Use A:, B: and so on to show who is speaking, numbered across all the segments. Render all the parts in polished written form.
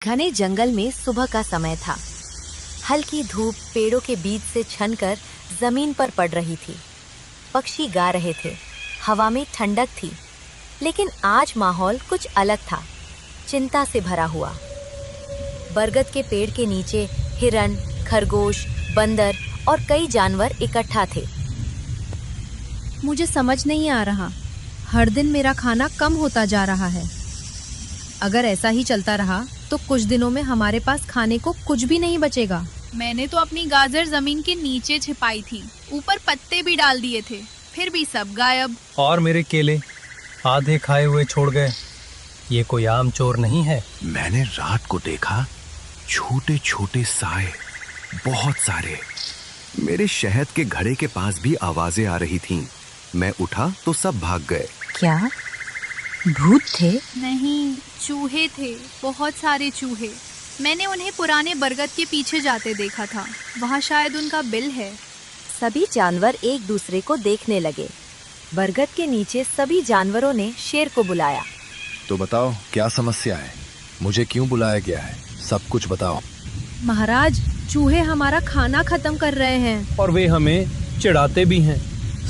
A: घने जंगल में सुबह का समय था। हल्की धूप पेड़ों के बीच से छनकर जमीन पर पड़ रही थी। पक्षी गा रहे थे, हवा में ठंडक थी। लेकिन आज माहौल कुछ अलग था, चिंता से भरा हुआ। बरगद के पेड़ के नीचे हिरन, खरगोश, बंदर और कई जानवर इकट्ठा थे।
B: मुझे समझ नहीं आ रहा, हर दिन मेरा खाना कम होता जा रहा है। अगर ऐसा ही चलता रहा तो कुछ दिनों में हमारे पास खाने को कुछ भी नहीं बचेगा।
C: मैंने तो अपनी गाजर जमीन के नीचे छिपाई थी, ऊपर पत्ते भी डाल दिए थे, फिर भी सब गायब।
D: और मेरे केले आधे खाए हुए छोड़ गए। ये कोई आम चोर नहीं है।
E: मैंने रात को देखा छोटे छोटे साए, बहुत सारे। मेरे शहद के घड़े के पास भी आवाजें आ रही थीं। मैं उठा तो सब भाग गए।
A: क्या भूत थे?
C: नहीं, चूहे थे, बहुत सारे चूहे। मैंने उन्हें पुराने बरगद के पीछे जाते देखा था, वहाँ शायद उनका बिल है।
A: सभी जानवर एक दूसरे को देखने लगे। बरगद के नीचे सभी जानवरों ने शेर को बुलाया।
E: तो बताओ क्या समस्या है, मुझे क्यों बुलाया गया है, सब कुछ बताओ।
B: महाराज, चूहे हमारा खाना खत्म कर रहे हैं।
D: और वे हमें चिढ़ाते भी हैं,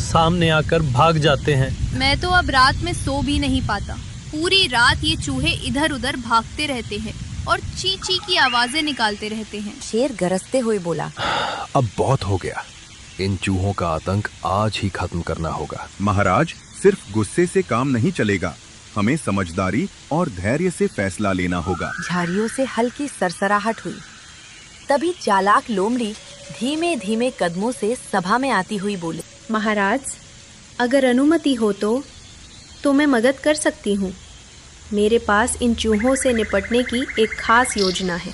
D: सामने आकर भाग जाते हैं।
C: मैं तो अब रात में सो भी नहीं पाता। पूरी रात ये चूहे इधर उधर भागते रहते हैं और ची ची की आवाजें निकालते रहते हैं।
A: शेर गरजते हुए बोला,
E: अब बहुत हो गया, इन चूहों का आतंक आज ही खत्म करना होगा। महाराज, सिर्फ गुस्से से काम नहीं चलेगा, हमें समझदारी और धैर्य से फैसला लेना होगा।
A: झाड़ियों से हल्की सरसराहट हुई। तभी चालाक लोमड़ी धीमे धीमे कदमों से सभा में आती हुई बोली,
B: महाराज, अगर अनुमति हो तो मैं मदद कर सकती हूँ। मेरे पास इन चूहों से निपटने की एक खास योजना है।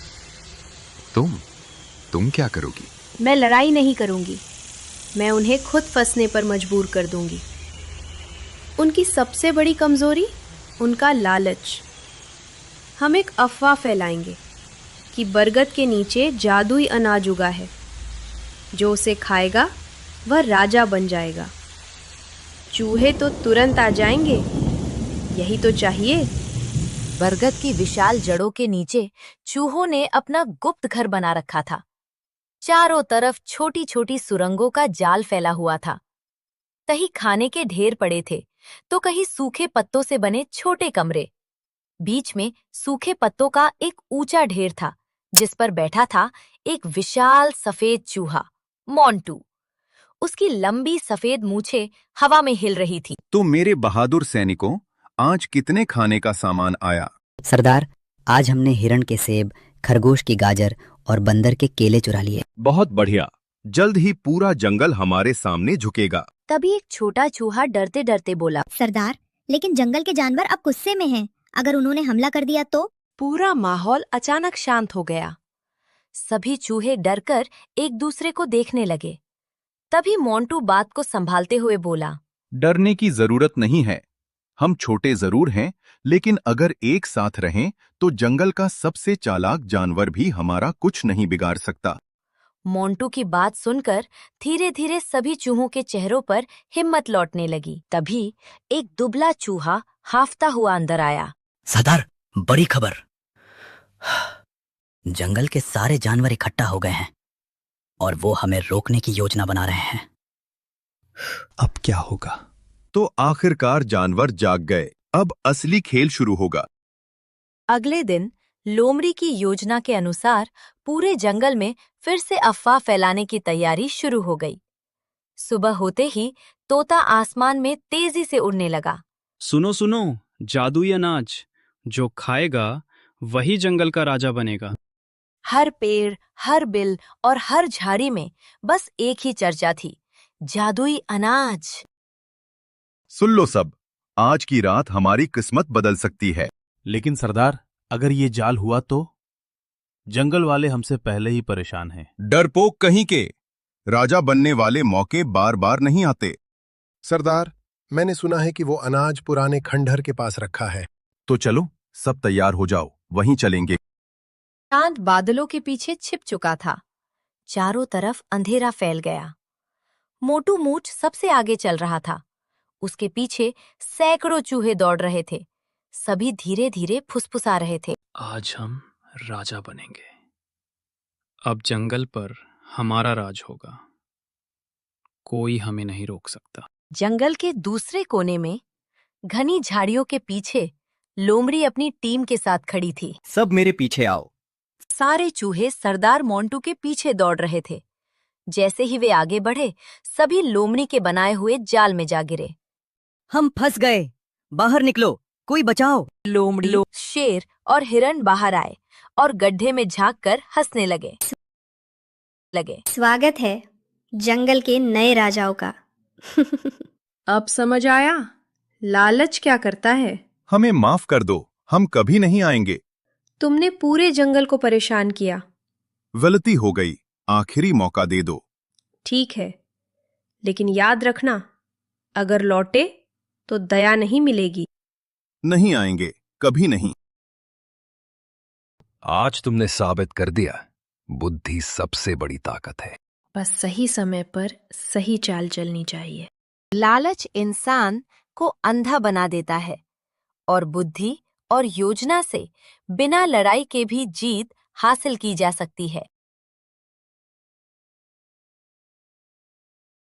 E: तुम क्या करोगी?
B: मैं लड़ाई नहीं करूँगी, मैं उन्हें खुद फंसने पर मजबूर कर दूंगी। उनकी सबसे बड़ी कमजोरी उनका लालच। हम एक अफवाह फैलाएंगे कि बरगद के नीचे जादुई अनाज उगा है, जो उसे खाएगा वह राजा बन जाएगा। चूहे तो तुरंत आ जाएंगे, यही तो चाहिए।
A: बरगद की विशाल जड़ों के नीचे चूहों ने अपना गुप्त घर बना रखा था। चारों तरफ छोटी छोटी सुरंगों का जाल फैला हुआ था। कहीं खाने के ढेर पड़े थे तो कहीं सूखे पत्तों से बने छोटे कमरे। बीच में सूखे पत्तों का एक ऊंचा ढेर था, जिस पर बैठा था एक विशाल सफेद चूहा, मोंटू। उसकी लंबी सफेद मूछें हवा में हिल रही थी।
E: तो मेरे बहादुर सैनिकों, आज कितने खाने का सामान आया?
F: सरदार, आज हमने हिरण के सेब, खरगोश की गाजर और बंदर के केले चुरा लिए।
E: बहुत बढ़िया, जल्द ही पूरा जंगल हमारे सामने झुकेगा।
A: तभी एक छोटा चूहा डरते डरते बोला,
G: सरदार, लेकिन जंगल के जानवर अब गुस्से में हैं। अगर उन्होंने हमला कर दिया तो?
A: पूरा माहौल अचानक शांत हो गया। सभी चूहे डरकर एक दूसरे को देखने लगे। तभी मोंटू बात को संभालते हुए बोला,
E: डरने की जरूरत नहीं है। हम छोटे जरूर हैं, लेकिन अगर एक साथ रहें तो जंगल का सबसे चालाक जानवर भी हमारा कुछ नहीं बिगाड़ सकता।
A: मोंटू की बात सुनकर धीरे धीरे सभी चूहों के चेहरों पर हिम्मत लौटने लगी। तभी एक दुबला चूहा हाफता हुआ अंदर आया।
F: सरदार, बड़ी खबर। जंगल के सारे जानवर इकट्ठा हो गए हैं और वो हमें रोकने की योजना बना रहे हैं।
E: अब क्या होगा? तो आखिरकार जानवर जाग गए। अब असली खेल शुरू होगा।
A: अगले दिन लोमड़ी की योजना के अनुसार पूरे जंगल में फिर से अफवाह फैलाने की तैयारी शुरू हो गई। सुबह होते ही तोता आसमान में तेजी से उड़ने लगा।
H: सुनो सुनो, जादुई अनाज, जो खाएगा वही जंगल का राजा बनेगा।
A: हर पेड़, हर बिल और हर झाड़ी में बस एक ही चर्चा थी, जादुई अनाज।
E: सुन लो सब, आज की रात हमारी किस्मत बदल सकती है।
I: लेकिन सरदार, अगर ये जाल हुआ तो? जंगल वाले हमसे पहले ही परेशान हैं।
E: डरपोक कहीं के, राजा बनने वाले मौके बार बार नहीं आते।
J: सरदार, मैंने सुना है कि वो अनाज पुराने खंडहर के पास रखा है।
E: तो चलो, सब तैयार हो जाओ, वहीं चलेंगे।
A: चांद बादलों के पीछे छिप चुका था। चारों तरफ अंधेरा फैल गया। मोटू मूठ सबसे आगे चल रहा था। उसके पीछे सैकड़ों चूहे दौड़ रहे थे। सभी धीरे धीरे फुसफुसा रहे थे,
H: आज हम राजा बनेंगे। अब जंगल पर हमारा राज होगा, कोई हमें नहीं रोक सकता।
A: जंगल के दूसरे कोने में घनी झाड़ियों के पीछे लोमड़ी अपनी टीम के साथ खड़ी थी।
F: सब मेरे पीछे आओ।
A: सारे चूहे सरदार मोंटू के पीछे दौड़ रहे थे। जैसे ही वे आगे बढ़े, सभी लोमड़ी के बनाए हुए जाल में जा गिरे।
F: हम फंस गए, बाहर निकलो, कोई बचाओ।
A: लोमड़ी, शेर और हिरण बाहर आए और गड्ढे में झांककर हंसने लगे।
G: स्वागत है जंगल के नए राजाओं का।
B: अब समझ आया लालच क्या करता है।
E: हमें माफ कर दो, हम कभी नहीं आएंगे।
B: तुमने पूरे जंगल को परेशान किया।
E: गलती हो गई, आखिरी मौका दे दो।
B: ठीक है, लेकिन याद रखना, अगर लौटे तो दया नहीं मिलेगी।
E: नहीं आएंगे, कभी नहीं।
K: आज तुमने साबित कर दिया, बुद्धि सबसे बड़ी ताकत है।
B: बस सही समय पर सही चाल चलनी चाहिए।
A: लालच इंसान को अंधा बना देता है और बुद्धि और योजना से बिना लड़ाई के भी जीत हासिल की जा सकती है।